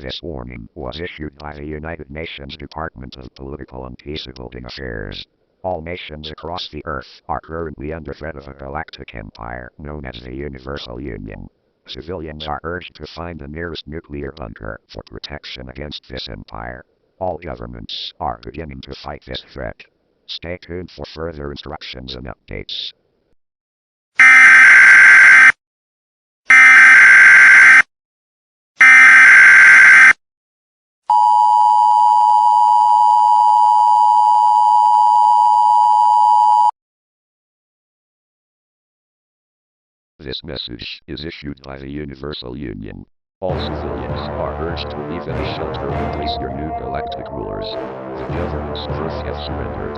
This warning was issued by the United Nations Department of Political and Peacebuilding Affairs. All nations across the Earth are currently under threat of a galactic empire known as the Universal Union. Civilians are urged to find the nearest nuclear bunker for protection against this empire. All governments are beginning to fight this threat. Stay tuned for further instructions and updates. This message is issued by the Universal Union. All civilians are urged to leave any shelter and face your new galactic rulers. The government's troops have surrendered.